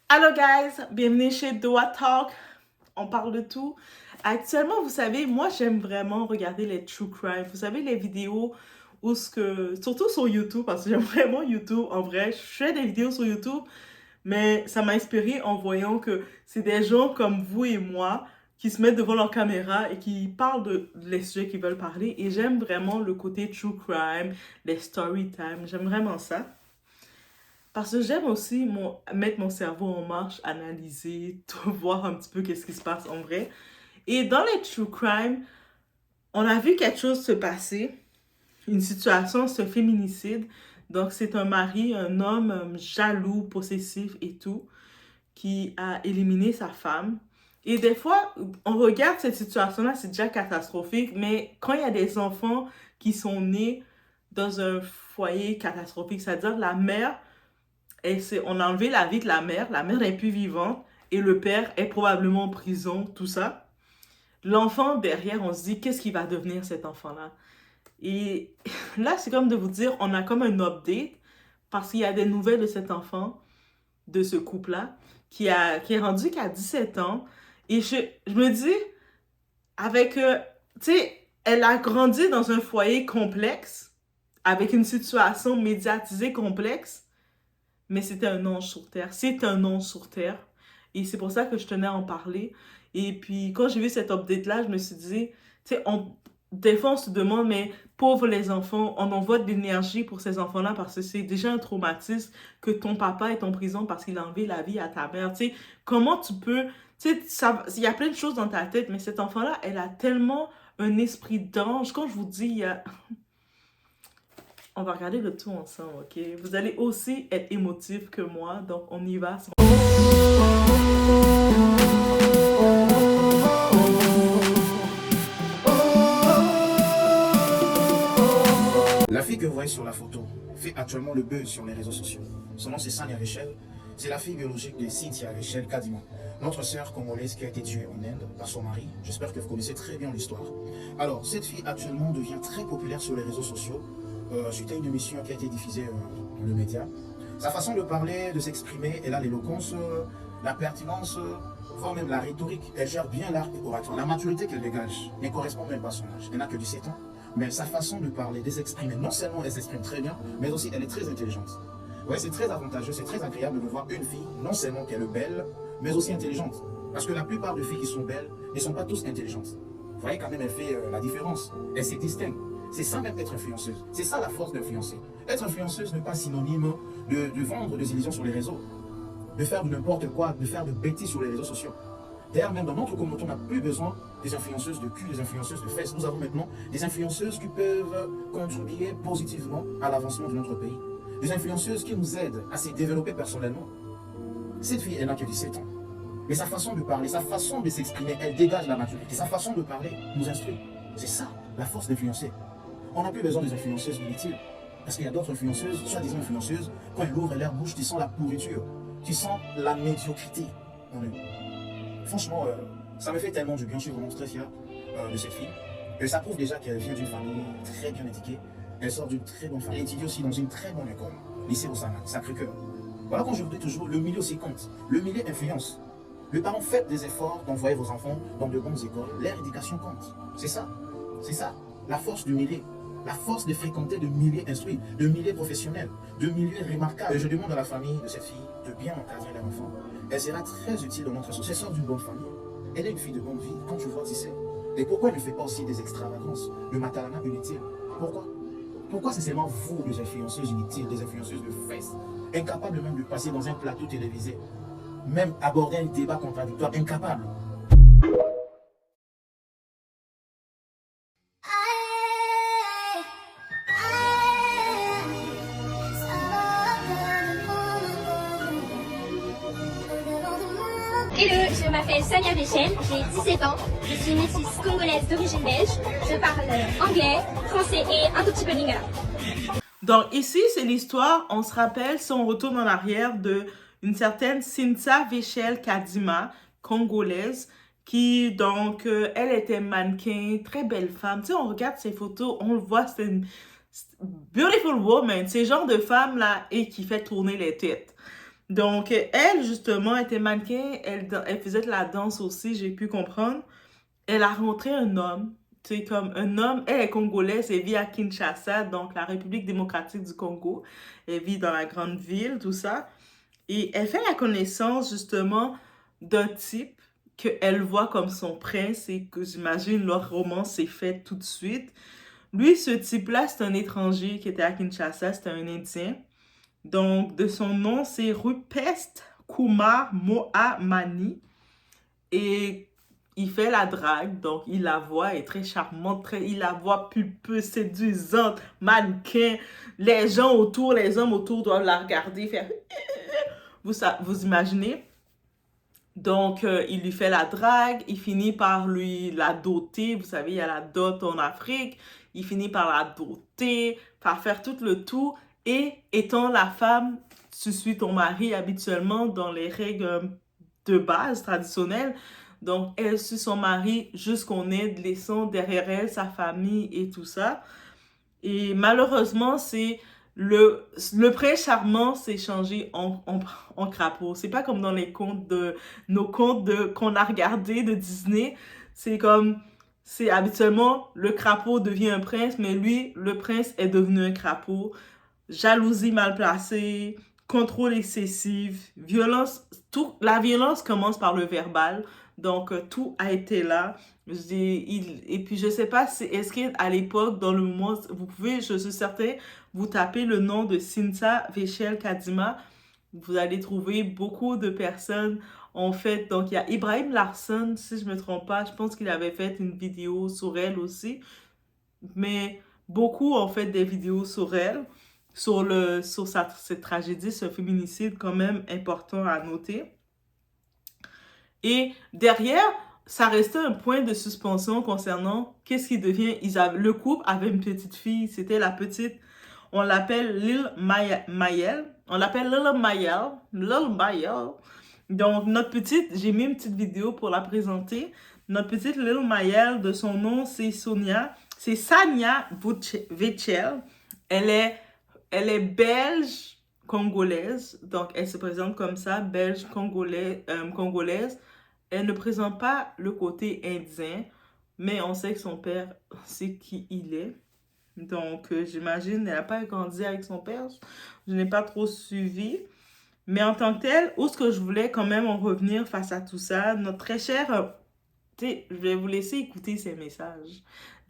Hello guys, bienvenue chez Doa Talk. On parle de tout. Actuellement, vous savez, moi j'aime vraiment regarder les true crime. Vous savez, les vidéos où surtout sur YouTube, parce que j'aime vraiment YouTube. En vrai, je fais des vidéos sur YouTube, mais ça m'a inspiré en voyant que c'est des gens comme vous et moi qui se mettent devant leur caméra et qui parlent de les sujets qu'ils veulent parler. Et j'aime vraiment le côté true crime, les story time. J'aime vraiment ça. Parce que j'aime aussi mettre mon cerveau en marche, analyser, tout, voir un petit peu qu'est-ce qui se passe en vrai. Et dans les true crime, on a vu quelque chose se passer, une situation, ce féminicide. Donc c'est un mari, un homme jaloux, possessif et tout, qui a éliminé sa femme. Et des fois, on regarde cette situation-là, c'est déjà catastrophique, mais quand il y a des enfants qui sont nés dans un foyer catastrophique, c'est-à-dire la mère on a enlevé la vie de la mère n'est plus vivante et le père est probablement en prison, tout ça. L'enfant derrière, on se dit, qu'est-ce qui va devenir cet enfant-là? Et là, c'est comme de vous dire, on a comme un update parce qu'il y a des nouvelles de cet enfant, de ce couple-là, qui est rendu qu'à 17 ans. Et je me dis, avec, tu sais, elle a grandi dans un foyer complexe, avec une situation médiatisée complexe. Mais c'était un ange sur terre. C'est un ange sur terre. Et c'est pour ça que je tenais à en parler. Et puis, quand j'ai vu cet update-là, je me suis dit, tu sais, des fois, on se demande, mais pauvres les enfants, on envoie de l'énergie pour ces enfants-là parce que c'est déjà un traumatisme que ton papa est en prison parce qu'il a enlevé la vie à ta mère. Tu sais, comment tu peux, tu sais, il y a plein de choses dans ta tête, mais cet enfant-là, elle a tellement un esprit d'ange. Quand je vous dis, on va regarder le tout ensemble, ok? Vous allez aussi être émotif que moi, donc on y va. La fille que vous voyez sur la photo fait actuellement le buzz sur les réseaux sociaux. Son nom c'est Sania Rachel. C'est la fille biologique de Cynthia Rachel Kadima, notre sœur congolaise qui a été tuée en Inde par son mari. J'espère que vous connaissez très bien l'histoire. Alors, cette fille actuellement devient très populaire sur les réseaux sociaux suite à une émission qui a été diffusée dans le média. Sa façon de parler, de s'exprimer, elle a l'éloquence, la pertinence, voire même la rhétorique. Elle gère bien l'art oratoire. La maturité qu'elle dégage ne correspond même pas à son âge. Elle n'a que 17 ans. Mais sa façon de parler, de s'exprimer, non seulement elle s'exprime très bien, mais aussi elle est très intelligente. Ouais, c'est très avantageux, c'est très agréable de voir une fille, non seulement qu'elle est belle, mais aussi intelligente. Parce que la plupart des filles qui sont belles ne sont pas tous intelligentes. Vous voyez quand même, elle fait la différence. Elle se distingue. C'est ça même être influenceuse. C'est ça la force d'influencer. Être influenceuse n'est pas synonyme de vendre des illusions sur les réseaux, de faire de n'importe quoi, de faire de bêtises sur les réseaux sociaux. D'ailleurs, même dans notre communauté, on n'a plus besoin des influenceuses de cul, des influenceuses de fesses. Nous avons maintenant des influenceuses qui peuvent contribuer positivement à l'avancement de notre pays. Des influenceuses qui nous aident à se développer personnellement. Cette fille, elle n'a que 17 ans. Mais sa façon de parler, sa façon de s'exprimer, elle dégage la maturité. Sa façon de parler nous instruit. C'est ça, la force d'influencer. On n'a plus besoin des influenceuses inutiles. Parce qu'il y a d'autres influenceuses, soi-disant influenceuses, quand elles ouvrent leur bouche, tu sens la pourriture. Tu sens la médiocrité en eux. Franchement, ça me fait tellement du bien. Je suis vraiment très fier de cette fille. Et ça prouve déjà qu'elle vient d'une famille très bien éduquée. Elle sort d'une très bonne famille. Elle étudie aussi dans une très bonne école, lycée Osama, Sacré-Cœur. Voilà, quand je vous dis toujours, le milieu aussi compte. Le milieu influence. Les parents, faites des efforts d'envoyer vos enfants dans de bonnes écoles. Leur éducation compte. C'est ça. C'est ça. La force du milieu. La force de fréquenter de milieux instruits, de milieux professionnels, de milieux remarquables. Et je demande à la famille de cette fille de bien encadrer leur enfant. Elle sera très utile dans notre société. Elle sort d'une bonne famille. Elle est une fille de bonne vie, quand tu vois qui c'est. Et pourquoi elle ne fait pas aussi des extravagances, le maternat inutile? Pourquoi? Pourquoi c'est seulement vous, les influenceuses inutiles, des influenceuses de fesses, incapables même de passer dans un plateau télévisé, même aborder un débat contradictoire, incapables? Hello, je m'appelle Sania Rachel, j'ai 17 ans, je suis métisse congolaise d'origine belge, je parle anglais, français et un tout petit peu lingala. Donc ici, c'est l'histoire, on se rappelle, si on retourne en arrière, de une certaine Cynthia Rachel Kadima, congolaise, qui, donc, elle était mannequin, très belle femme. Tu sais, on regarde ses photos, on le voit, c'est une beautiful woman. C'est le genre de femme, là, et qui fait tourner les têtes. Donc, elle, justement, était mannequin, elle faisait de la danse aussi, j'ai pu comprendre. Elle a rencontré un homme, tu sais, comme un homme, elle est congolaise, elle vit à Kinshasa, donc la République démocratique du Congo. Elle vit dans la grande ville, tout ça. Et elle fait la connaissance, justement, d'un type qu'elle voit comme son prince et que j'imagine leur romance s'est faite tout de suite. Lui, ce type-là, c'est un étranger qui était à Kinshasa, c'était un Indien. Donc, de son nom, c'est Rupest Kumar Mohamani. Et il fait la drague, donc il la voit, elle est très charmante, il la voit pulpeuse, séduisante, mannequin. Les gens autour, les hommes autour doivent la regarder, faire... Vous imaginez? Donc, il lui fait la drague, il finit par lui la doter. Vous savez, il y a la dot en Afrique. Il finit par la doter, par faire tout le tout. Et étant la femme, tu suis ton mari habituellement dans les règles de base traditionnelles. Donc, elle suit son mari jusqu'au nez, laissant derrière elle sa famille et tout ça. Et malheureusement, c'est le prince charmant s'est changé en crapaud. C'est pas comme dans les contes nos contes qu'on a regardés de Disney. C'est comme, c'est habituellement le crapaud devient un prince, mais lui, le prince est devenu un crapaud. Jalousie mal placée, contrôle excessif, violence, tout, la violence commence par le verbal. Donc, tout a été là. Et puis, je sais pas si, est-ce qu'à l'époque, dans le moment, vous pouvez, je suis certain, vous tapez le nom de Cynthia Vechel Kadima, vous allez trouver beaucoup de personnes en fait. Donc, il y a Ibrahim Larson, si je me trompe pas, je pense qu'il avait fait une vidéo sur elle aussi. Mais beaucoup ont fait des vidéos sur elle, cette tragédie, ce féminicide quand même important à noter. Et derrière, ça restait un point de suspension concernant qu'est-ce qui devient Isabelle. Le couple avait une petite fille, c'était la petite, on l'appelle Lil Mayel. On l'appelle Lil Mayel. Lil Mayel. Donc, notre petite, j'ai mis une petite vidéo pour la présenter. Notre petite Lil Mayel, de son nom, c'est Sonia. C'est Sania Vechel. Elle est belge congolaise. Donc, elle se présente comme ça, belge congolaise. Elle ne présente pas le côté indien, mais on sait que son père sait qui il est. Donc, j'imagine, elle n'a pas grandi avec son père. Je n'ai pas trop suivi. Mais en tant que tel, où est-ce que je voulais quand même en revenir face à tout ça, notre très chère, tu sais, je vais vous laisser écouter ces messages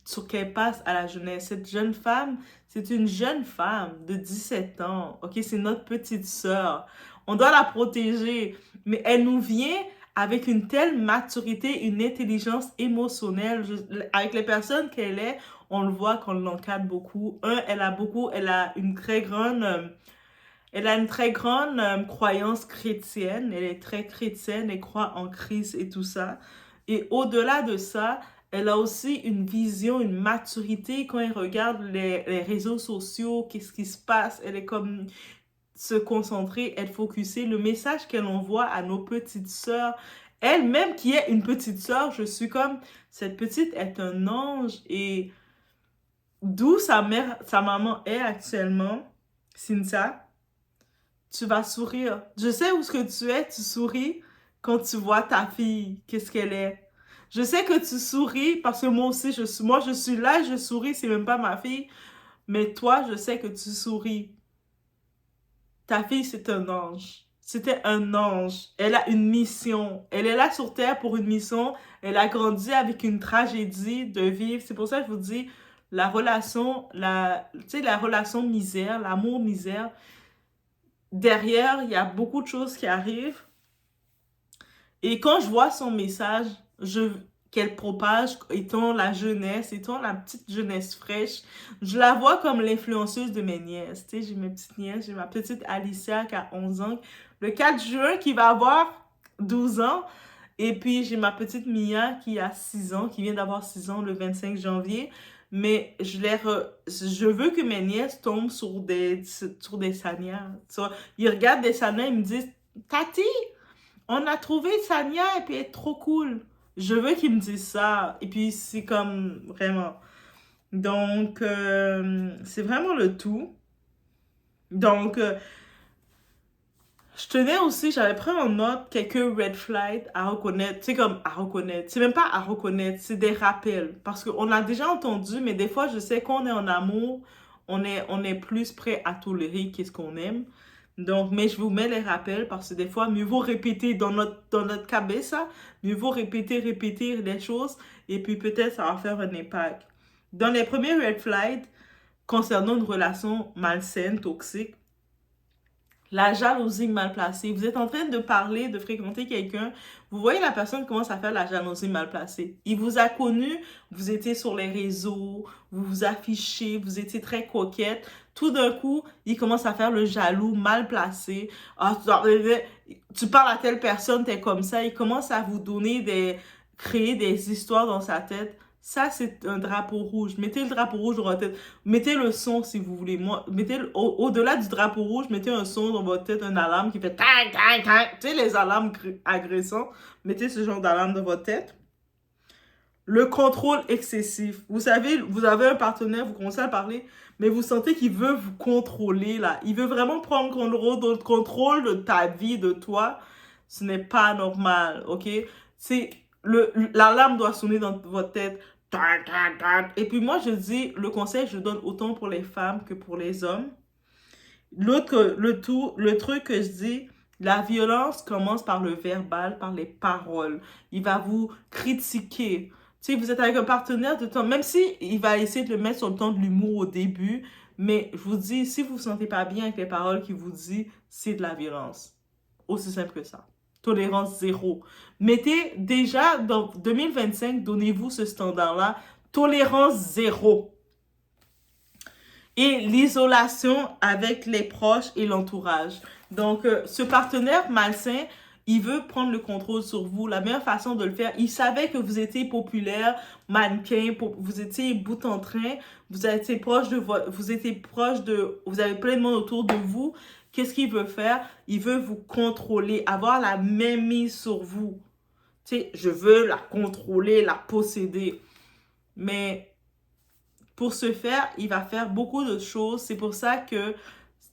sur qu'elle passe à la jeunesse. Cette jeune femme, c'est une jeune femme de 17 ans. OK, c'est notre petite sœur. On doit la protéger. Mais elle nous vient avec une telle maturité, une intelligence émotionnelle. Avec les personnes qu'elle est, on le voit qu'on l'encadre beaucoup. Elle a une très grande... elle a une très grande croyance chrétienne. Elle est très chrétienne. Elle croit en Christ et tout ça. Et au-delà de ça, elle a aussi une vision, une maturité quand elle regarde les réseaux sociaux, qu'est-ce qui se passe. Elle est comme se concentrer, être focusée. Le message qu'elle envoie à nos petites sœurs, elle-même qui est une petite sœur, je suis comme, cette petite est un ange. Et d'où sa maman est actuellement, Cynthia, tu vas sourire. Je sais où ce que tu es, tu souris quand tu vois ta fille, qu'est-ce qu'elle est. Je sais que tu souris parce que moi aussi, je suis là, je souris, c'est même pas ma fille. Mais toi, je sais que tu souris. Ta fille, c'est un ange. C'était un ange. Elle a une mission. Elle est là sur Terre pour une mission. Elle a grandi avec une tragédie de vivre. C'est pour ça que je vous dis, tu sais, la relation misère, l'amour misère, derrière, il y a beaucoup de choses qui arrivent. Et quand je vois son message qu'elle propage, étant la jeunesse, étant la petite jeunesse fraîche, je la vois comme l'influenceuse de mes nièces. Tu sais, j'ai mes petites nièces, j'ai ma petite Alicia qui a 11 ans, le 4 juin qui va avoir 12 ans. Et puis, j'ai ma petite Mia qui a 6 ans, qui vient d'avoir 6 ans le 25 janvier. Mais je veux que mes nièces tombent sur des Sania. Ils regardent des Sania et ils me disent, Tati, on a trouvé Sania et puis elle est trop cool. Je veux qu'ils me disent ça. Et puis c'est comme vraiment. Donc, c'est vraiment le tout. Donc, Je tenais aussi, j'avais pris en note quelques red flags à reconnaître. C'est comme à reconnaître. C'est même pas à reconnaître, c'est des rappels. Parce qu'on a déjà entendu, mais des fois, je sais qu'on est en amour, on est plus prêt à tolérer qu'est-ce qu'on aime. Donc, mais je vous mets les rappels parce que des fois, mieux vaut répéter dans notre cabeza, mieux vaut répéter les choses et puis peut-être ça va faire un impact. Dans les premiers red flags concernant une relation malsaine, toxique, la jalousie mal placée. Vous êtes en train de parler, de fréquenter quelqu'un. Vous voyez la personne commence à faire la jalousie mal placée. Il vous a connu, vous étiez sur les réseaux, vous vous affichez, vous étiez très coquette. Tout d'un coup, il commence à faire le jaloux mal placé. Ah, tu parles à telle personne, t'es comme ça. Il commence à vous donner créer des histoires dans sa tête. Ça, c'est un drapeau rouge. Mettez le drapeau rouge dans votre tête. Mettez le son si vous voulez. Moi, mettez au-delà du drapeau rouge, mettez un son dans votre tête, un alarme qui fait tang, tang, tang. Tu sais, les alarmes agressants. Mettez ce genre d'alarme dans votre tête. Le contrôle excessif. Vous savez, vous avez un partenaire, vous commencez à parler, mais vous sentez qu'il veut vous contrôler, là. Il veut vraiment prendre contrôle de ta vie, de toi. Ce n'est pas normal, ok? C'est l'alarme doit sonner dans votre tête. Et puis moi, je dis, le conseil, je donne autant pour les femmes que pour les hommes. Le truc que je dis, la violence commence par le verbal, par les paroles. Il va vous critiquer. Tu sais, vous êtes avec un partenaire de temps, même si il va essayer de le mettre sur le temps de l'humour au début, mais je vous dis, si vous ne vous sentez pas bien avec les paroles qu'il vous dit, c'est de la violence. Aussi simple que ça. Tolérance zéro. Mettez déjà, dans 2025, donnez-vous ce standard-là. Tolérance zéro. Et l'isolation avec les proches et l'entourage. Donc, ce partenaire malsain, il veut prendre le contrôle sur vous. La meilleure façon de le faire, il savait que vous étiez populaire, mannequin, vous étiez bout en train, vous étiez proche vous avez plein de monde autour de vous. Qu'est-ce qu'il veut faire? Il veut vous contrôler, avoir la même mise sur vous. Tu sais, je veux la contrôler, la posséder. Mais pour ce faire, il va faire beaucoup de choses. C'est pour ça que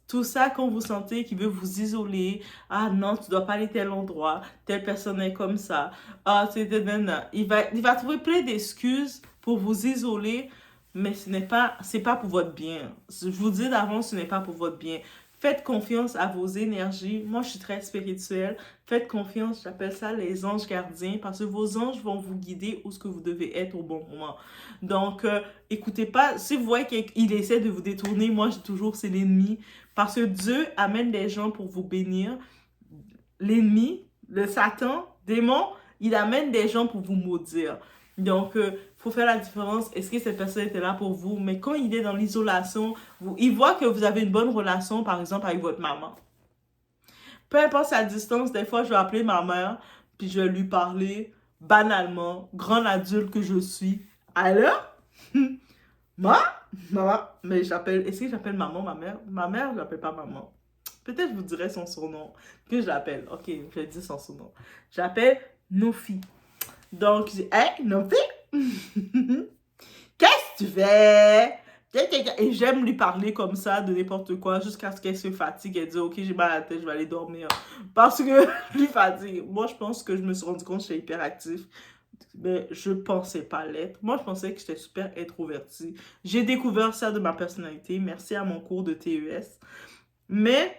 tout ça, quand vous sentez qu'il veut vous isoler, ah non, tu dois pas aller tel endroit, telle personne est comme ça, ah, il va trouver plein d'excuses pour vous isoler, mais c'est pas pour votre bien. Je vous dis d'avance, ce n'est pas pour votre bien. Faites confiance à vos énergies. Moi, je suis très spirituelle. Faites confiance, j'appelle ça les anges gardiens, parce que vos anges vont vous guider où ce que vous devez être au bon moment. Donc, écoutez pas, si vous voyez qu'il essaie de vous détourner, moi, je dis toujours, c'est l'ennemi. Parce que Dieu amène des gens pour vous bénir. L'ennemi, le Satan, démon, il amène des gens pour vous maudire. Donc, faut faire la différence. Est-ce que cette personne était là pour vous? Mais quand il est dans l'isolation, il voit que vous avez une bonne relation, par exemple, avec votre maman. Peu importe sa distance, des fois, je vais appeler ma mère, puis je vais lui parler banalement, grand adulte que je suis. Alors? Maman? Mais j'appelle, est-ce que j'appelle maman, ma mère? Ma mère, je l'appelle pas maman. Peut-être je vous dirai son surnom que je l'appelle. Ok, je vais dire son surnom. J'appelle Nofi. Donc, je dis, hey, Nofi? Qu'est-ce que tu fais? Et j'aime lui parler comme ça de n'importe quoi jusqu'à ce qu'elle se fatigue et dit ok, j'ai mal à la tête, je vais aller dormir. Parce que je lui fatigue. Moi, je pense que je me suis rendu compte que j'étais hyperactif. Mais je pensais pas l'être. Moi, je pensais que j'étais super introvertie. J'ai découvert ça de ma personnalité. Merci à mon cours de TES. Mais,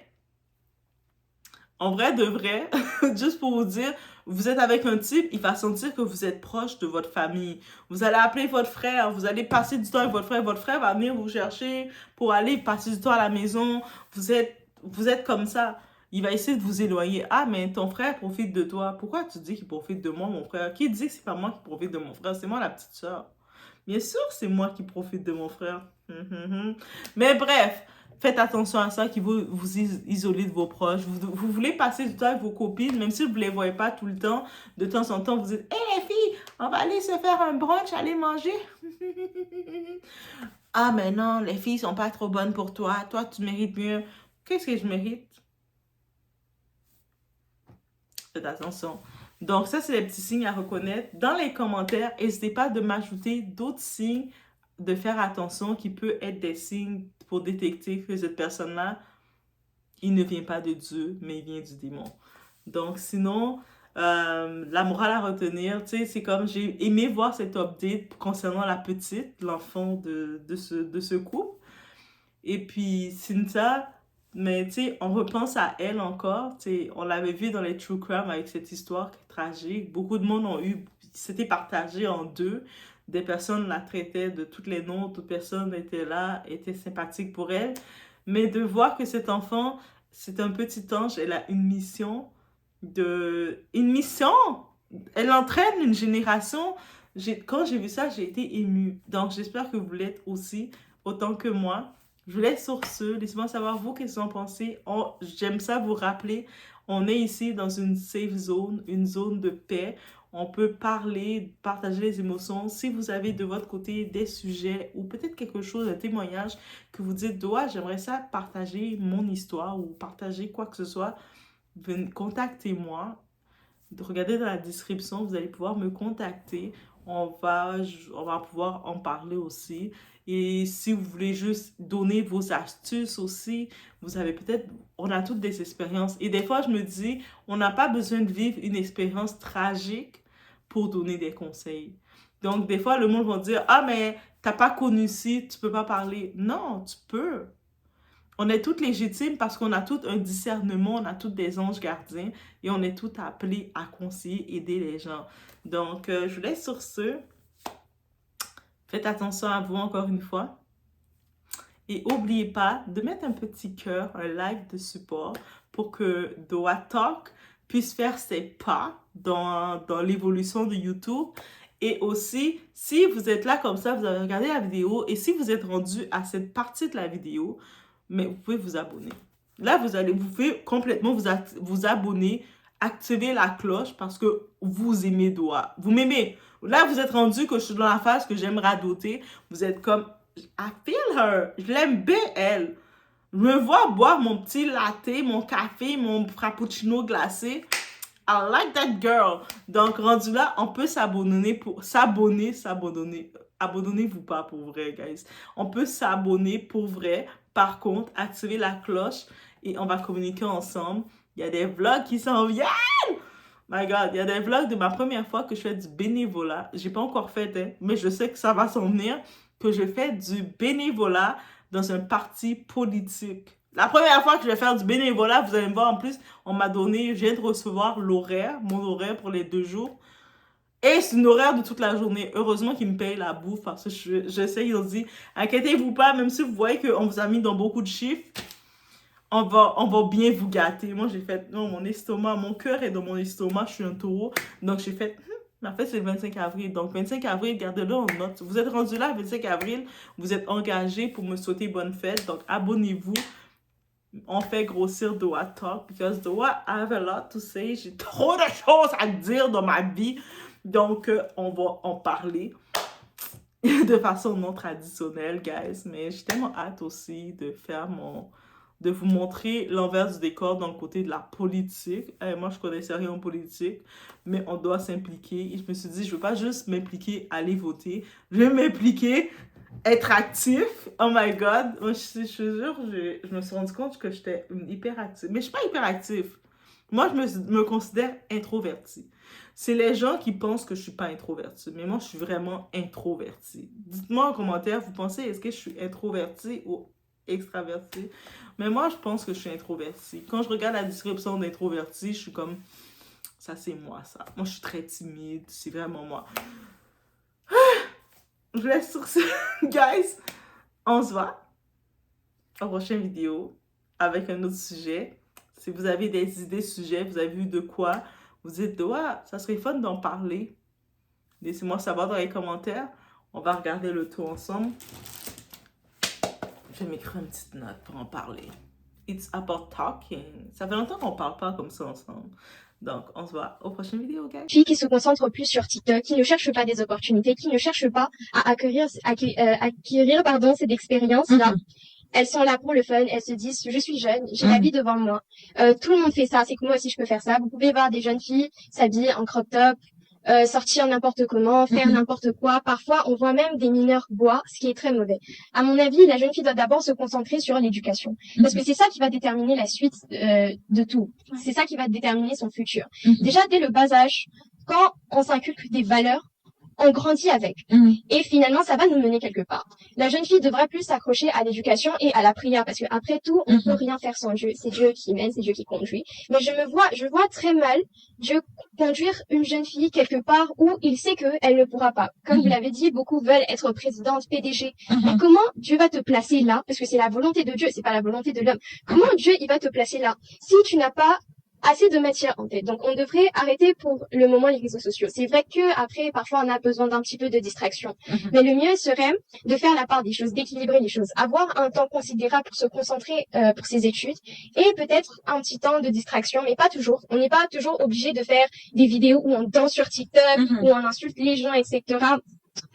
en vrai, de vrai, juste pour vous dire, vous êtes avec un type, il va sentir que vous êtes proche de votre famille. Vous allez appeler votre frère, vous allez passer du temps avec votre frère va venir vous chercher pour aller passer du temps à la maison. Vous êtes comme ça. Il va essayer de vous éloigner. Ah, mais ton frère profite de toi. Pourquoi tu dis qu'il profite de moi, mon frère? Qui dit que c'est pas moi qui profite de mon frère? C'est moi la petite soeur. Bien sûr, c'est moi qui profite de mon frère. Mais bref, faites attention à ça qui vous isoler de vos proches. Vous voulez passer du temps avec vos copines, même si vous ne les voyez pas tout le temps. De temps en temps, vous dites « Hé les filles, on va aller se faire un brunch, aller manger. » Ah, mais non, les filles sont pas trop bonnes pour toi. Toi, tu mérites mieux. Qu'est-ce que je mérite? Faites attention. Donc, ça, c'est les petits signes à reconnaître. Dans les commentaires, n'hésitez pas de m'ajouter d'autres signes, de faire attention, qui peut être des signes pour détecter que cette personne-là, il ne vient pas de Dieu, mais il vient du démon. Donc, sinon, la morale à retenir, tu sais, c'est comme j'ai aimé voir cet update concernant la petite, l'enfant de ce couple. Et puis, Cynthia, mais tu sais, on repense à elle encore. Tu sais, on l'avait vu dans les True Crime avec cette histoire tragique. Beaucoup de monde ont eu, c'était partagé en deux. Des personnes la traitaient de tous les noms, toute personne était là, était sympathique pour elle. Mais de voir que cet enfant, c'est un petit ange, elle a une mission Une mission! Elle entraîne une génération. Quand j'ai vu ça, j'ai été émue. Donc, j'espère que vous l'êtes aussi, autant que moi. Je vous laisse sur ce. Laissez-moi savoir, vous, qu'est-ce que vous en pensez. J'aime ça vous rappeler. On est ici dans une safe zone, une zone de paix. On peut parler, partager les émotions. Si vous avez de votre côté des sujets ou peut-être quelque chose, un témoignage que vous dites, ouais, j'aimerais ça partager mon histoire ou partager quoi que ce soit, contactez-moi. Regardez dans la description, vous allez pouvoir me contacter. On va pouvoir en parler aussi. Et si vous voulez juste donner vos astuces aussi, vous avez peut-être, on a toutes des expériences. Et des fois, je me dis, on n'a pas besoin de vivre une expérience tragique pour donner des conseils. Donc, des fois, le monde va dire, ah, mais t'as pas connu ci, tu peux pas parler. Non, tu peux. On est toutes légitimes parce qu'on a tout un discernement, on a toutes des anges gardiens et on est toutes appelés à conseiller, aider les gens. Donc, je vous laisse sur ce. Faites attention à vous encore une fois. Et n'oubliez pas de mettre un petit cœur, un like de support pour que Doa Talk puisse faire ses pas dans l'évolution de YouTube. Et aussi, si vous êtes là comme ça, vous avez regardé la vidéo et si vous êtes rendu à cette partie de la vidéo, mais vous pouvez vous abonner. Là, vous pouvez complètement vous abonner, activer la cloche parce que vous aimez Doa. Vous m'aimez. Là, vous êtes rendu que je suis dans la phase que j'aime radoter. Vous êtes comme, I feel her. Je l'aime bien, elle. Je me vois boire mon petit latte, mon café, mon frappuccino glacé. I like that girl. Donc, rendu là, on peut s'abonner Abonnez-vous pas pour vrai, guys. On peut s'abonner pour vrai. Par contre, activez la cloche et on va communiquer ensemble. Il y a des vlogs qui s'en viennent. My God, il y a des vlogs de ma première fois que je fais du bénévolat. J'ai pas encore fait, hein, mais je sais que ça va s'en venir. Que je fais du bénévolat dans un parti politique. La première fois que je vais faire du bénévolat, vous allez me voir en plus, on m'a donné, je viens de recevoir mon horaire pour les 2 jours. Et c'est une horaire de toute la journée. Heureusement qu'ils me payent la bouffe parce que je sais, ils ont dit, inquiétez-vous pas, même si vous voyez qu'on vous a mis dans beaucoup de chiffres, on va bien vous gâter. Moi, j'ai fait, non, mon estomac, mon cœur est dans mon estomac, je suis un taureau. Donc, j'ai fait, ma fête, c'est le 25 avril. Donc, 25 avril, gardez-le en note. Vous êtes rendu là, 25 avril, vous êtes engagé pour me souhaiter bonne fête. Donc, abonnez-vous. On fait grossir Doa Talk because Doa have a lot to say. J'ai trop de choses à dire dans ma vie. Donc, on va en parler de façon non traditionnelle, guys. Mais j'ai tellement hâte aussi de vous montrer l'envers du décor dans le côté de la politique. Moi, je connaissais rien en politique, mais on doit s'impliquer. Et je me suis dit, je ne veux pas juste m'impliquer, aller voter. Je vais m'impliquer, être actif. Oh my God. Moi, je te jure, je me suis rendu compte que j'étais hyperactive. Mais je ne suis pas hyperactive. Moi, je me considère introvertie. C'est les gens qui pensent que je ne suis pas introvertie. Mais moi, je suis vraiment introvertie. Dites-moi en commentaire, vous pensez, est-ce que je suis introvertie ou extravertie? Mais moi, je pense que je suis introvertie. Quand je regarde la description d'introvertie, je suis comme, ça c'est moi, ça. Moi, je suis très timide. C'est vraiment moi. Je vous laisse sur ça, guys. On se voit en prochaine vidéo avec un autre sujet. Si vous avez des idées, sujets, vous avez vu de quoi, vous dites, ouais, ça serait fun d'en parler. Laissez-moi savoir dans les commentaires. On va regarder le tout ensemble. Je vais m'écrire une petite note pour en parler. It's about talking. Ça fait longtemps qu'on ne parle pas comme ça ensemble. Donc, on se voit aux prochaines vidéos, guys. Filles qui se concentrent plus sur TikTok, qui ne cherchent pas des opportunités, qui ne cherchent pas à acquérir cette expérience-là. Elles sont là pour le fun, elles se disent, je suis jeune, j'ai la vie devant moi. Tout le monde fait ça, c'est que moi aussi je peux faire ça. Vous pouvez voir des jeunes filles s'habiller en crop top, sortir n'importe comment, faire n'importe quoi. Parfois, on voit même des mineurs boire, ce qui est très mauvais. À mon avis, la jeune fille doit d'abord se concentrer sur l'éducation, parce que c'est ça qui va déterminer la suite de tout. C'est ça qui va déterminer son futur. Déjà, dès le bas âge, quand on s'inculque des valeurs, on grandit avec. Et finalement, ça va nous mener quelque part. La jeune fille devrait plus s'accrocher à l'éducation et à la prière, parce que après tout, on peut rien faire sans Dieu. C'est Dieu qui mène, c'est Dieu qui conduit. Mais je vois très mal Dieu conduire une jeune fille quelque part où il sait qu'elle ne pourra pas. Comme vous l'avez dit, beaucoup veulent être présidente, PDG. Mais comment Dieu va te placer là? Parce que c'est la volonté de Dieu, c'est pas la volonté de l'homme. Comment Dieu, il va te placer là? Si tu n'as pas assez de matière en fait. Donc on devrait arrêter pour le moment les réseaux sociaux. C'est vrai que après parfois on a besoin d'un petit peu de distraction. Mais le mieux serait de faire la part des choses, d'équilibrer les choses, avoir un temps considérable pour se concentrer pour ses études et peut-être un petit temps de distraction, mais pas toujours. On n'est pas toujours obligé de faire des vidéos où on danse sur TikTok, où on insulte les gens, etc.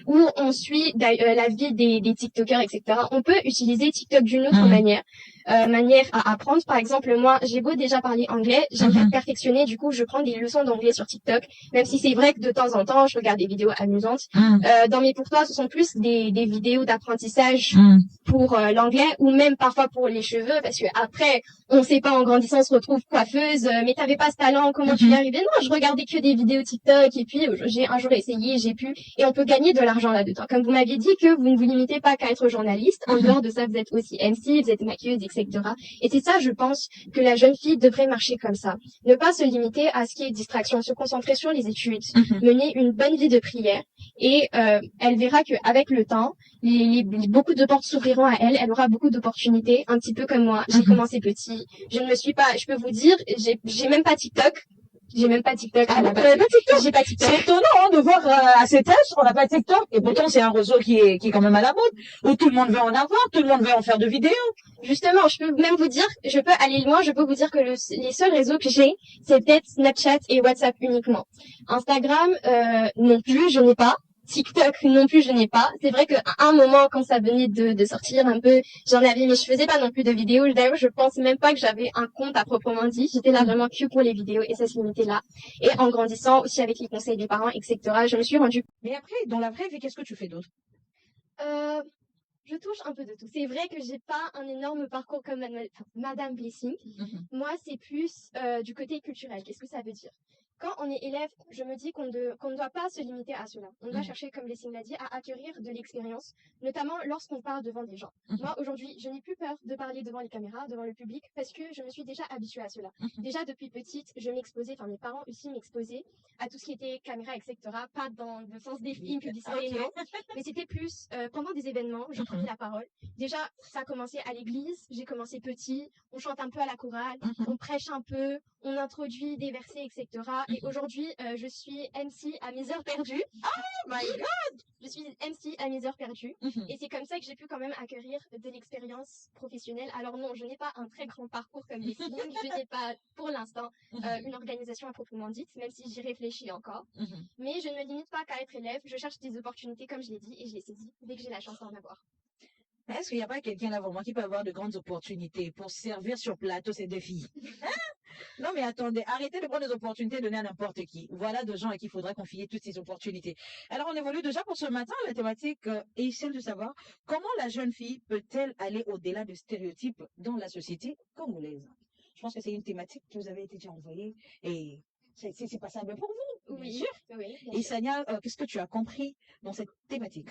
Où on suit la vie des TikTokers, etc. On peut utiliser TikTok d'une autre manière à apprendre. Par exemple, moi, j'ai beau déjà parler anglais, j'aimerais perfectionner, du coup, je prends des leçons d'anglais sur TikTok, même si c'est vrai que de temps en temps, je regarde des vidéos amusantes. Dans mes pour toi, ce sont plus des vidéos d'apprentissage pour l'anglais ou même parfois pour les cheveux, parce que après, on sait pas, en grandissant, on se retrouve coiffeuse, mais t'avais pas ce talent, comment tu y arrivais? Non, je regardais que des vidéos TikTok et puis j'ai un jour essayé, j'ai pu, et on peut gagner de l'argent là-dedans. Comme vous m'aviez dit que vous ne vous limitez pas qu'à être journaliste, en dehors de ça, vous êtes aussi MC, vous êtes maquilleuse, etc. Et c'est ça, je pense, que la jeune fille devrait marcher comme ça. Ne pas se limiter à ce qui est distraction, se concentrer sur les études, mener une bonne vie de prière, et elle verra qu'avec le temps, beaucoup de portes s'ouvriront à elle, elle aura beaucoup d'opportunités, un petit peu comme moi. J'ai commencé petit, je peux vous dire, j'ai même pas TikTok. J'ai même pas TikTok à la base. J'ai pas TikTok. C'est étonnant hein, de voir à cet âge on n'a pas TikTok et pourtant c'est un réseau qui est quand même à la mode où tout le monde veut en avoir, tout le monde veut en faire de vidéos. Justement, je peux même vous dire, je peux aller loin, je peux vous dire que les seuls réseaux que j'ai, c'est peut-être Snapchat et WhatsApp uniquement. Instagram, non plus, je n'ai pas. TikTok non plus, je n'ai pas. C'est vrai qu'à un moment, quand ça venait de sortir un peu, j'en avais, mais je faisais pas non plus de vidéos. D'ailleurs, je pense même pas que j'avais un compte à proprement dit. J'étais là vraiment que pour les vidéos et ça se limitait là. Et en grandissant, aussi avec les conseils des parents, etc., je me suis rendue. Mais après, dans la vraie vie, qu'est-ce que tu fais d'autre? Je touche un peu de tout. C'est vrai que j'ai pas un énorme parcours comme Madame Blessing. Moi, c'est plus du côté culturel. Qu'est-ce que ça veut dire? Quand on est élève, je me dis qu'on ne doit pas se limiter à cela. On doit chercher, comme Blessing l'a dit, à acquérir de l'expérience, notamment lorsqu'on parle devant des gens. Moi, aujourd'hui, je n'ai plus peur de parler devant les caméras, devant le public, parce que je me suis déjà habituée à cela. Déjà, depuis petite, je m'exposais, enfin mes parents aussi m'exposaient à tout ce qui était caméra, etc. Pas dans le sens des films, publicité, non. Mais c'était plus pendant des événements, je prenais la parole. Déjà, ça a commencé à l'église, j'ai commencé petit, on chante un peu à la chorale, on prêche un peu, on introduit des versets, etc. Et aujourd'hui, je suis MC à mes heures perdues. Oh my god! Je suis MC à mes heures perdues. Et c'est comme ça que j'ai pu quand même acquérir de l'expérience professionnelle. Alors non, je n'ai pas un très grand parcours comme des films. Je n'ai pas, pour l'instant, une organisation à proprement dite, même si j'y réfléchis encore. Mais je ne me limite pas qu'à être élève. Je cherche des opportunités, comme je l'ai dit, et je les saisis dès que j'ai la chance d'en avoir. Est-ce qu'il n'y a pas quelqu'un là vraiment qui peut avoir de grandes opportunités pour servir sur plateau ces deux filles? Non mais attendez, arrêtez de prendre des opportunités données à n'importe qui. Voilà de gens à qui il faudra confier toutes ces opportunités. Alors on évolue déjà pour ce matin. La thématique est celle de savoir comment la jeune fille peut-elle aller au-delà de stéréotypes dans la société congolaise. Je pense que c'est une thématique que vous avez été déjà envoyée et c'est pas simple pour vous, bien sûr. Oui, bien Et sûr. Sania, qu'est-ce que tu as compris dans cette thématique?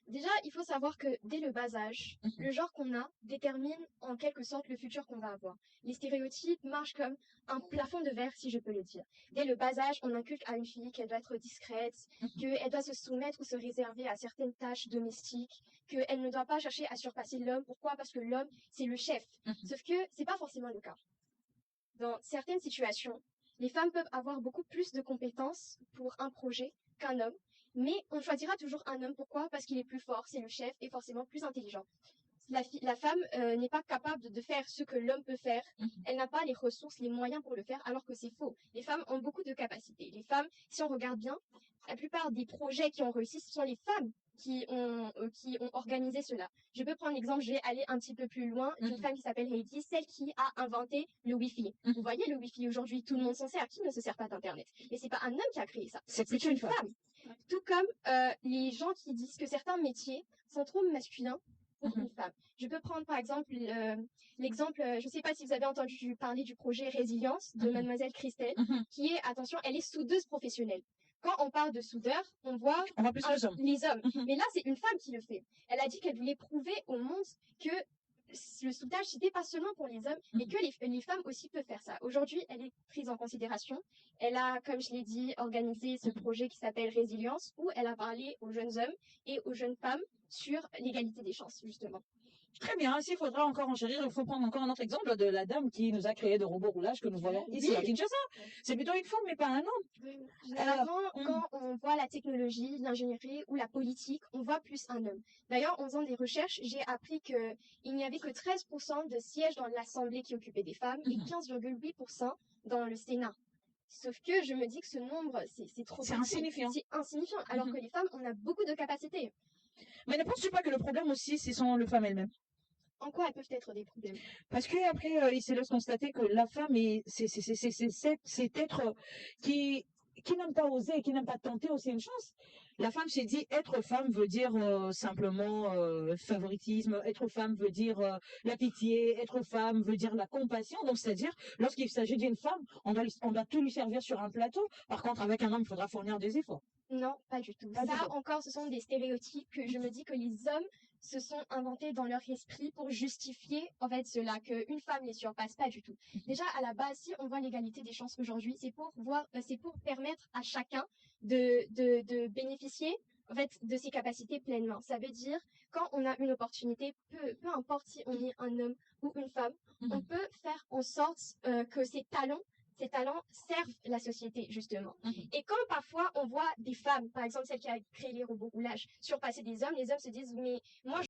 Déjà, il faut savoir que dès le bas âge, le genre qu'on a détermine en quelque sorte le futur qu'on va avoir. Les stéréotypes marchent comme un plafond de verre, si je peux le dire. Dès le bas âge, on inculque à une fille qu'elle doit être discrète, qu'elle doit se soumettre ou se réserver à certaines tâches domestiques, qu'elle ne doit pas chercher à surpasser l'homme. Pourquoi? Parce que l'homme, c'est le chef. Sauf que c'est pas forcément le cas. Dans certaines situations, les femmes peuvent avoir beaucoup plus de compétences pour un projet qu'un homme. Mais on choisira toujours un homme. Pourquoi? Parce qu'il est plus fort, c'est le chef et forcément plus intelligent. La femme n'est pas capable de faire ce que l'homme peut faire. Elle n'a pas les ressources, les moyens pour le faire, alors que c'est faux. Les femmes ont beaucoup de capacités. Les femmes, si on regarde bien, la plupart des projets qui ont réussi, ce sont les femmes qui ont organisé cela. Je peux prendre l'exemple, je vais aller un petit peu plus loin, d'une femme qui s'appelle Heidi, celle qui a inventé le Wi-Fi. Vous voyez, le Wi-Fi aujourd'hui, tout le monde s'en sert. Qui ne se sert pas d'Internet? Mais c'est pas un homme qui a créé ça. C'est C'est plutôt une une femme. femme. Tout comme les gens qui disent que certains métiers sont trop masculins pour une femme. Je peux prendre par exemple l'exemple, je ne sais pas si vous avez entendu parler du projet Résilience de Mademoiselle Christelle, qui est, attention, elle est soudeuse professionnelle. Quand on parle de soudeur, on voit On voit plus les hommes. Mais là, c'est une femme qui le fait. Elle a dit qu'elle voulait prouver au monde que le soudage, c'était pas seulement pour les hommes, mais que les femmes aussi peuvent faire ça. Aujourd'hui, elle est prise en considération. Elle a, comme je l'ai dit, organisé ce projet qui s'appelle Résilience, où elle a parlé aux jeunes hommes et aux jeunes femmes sur l'égalité des chances, justement. Très bien, s'il faudra encore enchérir, il faut prendre encore un autre exemple de la dame qui nous a créé de robots roulage que nous voyons ici à Kinshasa. C'est plutôt une femme, mais pas un homme. Généralement, quand on voit la technologie, l'ingénierie ou la politique, on voit plus un homme. D'ailleurs, en faisant des recherches, j'ai appris qu'il n'y avait que 13% de sièges dans l'Assemblée qui occupaient des femmes et 15,8% dans le Sénat. Sauf que je me dis que ce nombre, c'est trop C'est petit. insignifiant. C'est insignifiant, alors que les femmes, on a beaucoup de capacités. Mais ne penses-tu pas que le problème aussi, ce sont les femmes elles-mêmes? En quoi elles peuvent être des problèmes? Parce que après, il se laisse constater que la femme c'est être qui n'aime pas oser, qui n'aime pas tenter aussi une chance. La femme s'est dit être femme veut dire simplement favoritisme, être femme veut dire la pitié, être femme veut dire la compassion. Donc c'est-à-dire lorsqu'il s'agit d'une femme, on doit tout lui servir sur un plateau. Par contre, avec un homme, il faudra fournir des efforts. Non, pas du tout. Pas du Ça tout. encore, ce sont des stéréotypes que je me dis que les hommes se sont inventés dans leur esprit pour justifier en fait cela, qu'une femme les surpasse, pas du tout. Déjà à la base, si on voit l'égalité des chances aujourd'hui, c'est pour permettre à chacun de bénéficier en fait de ses capacités pleinement. Ça veut dire quand on a une opportunité, peu importe si on est un homme ou une femme, on peut faire en sorte que ces talents servent la société, justement. Et quand parfois on voit des femmes, par exemple celle qui a créé les robots roulages, surpasser des hommes, les hommes se disent, mais moi,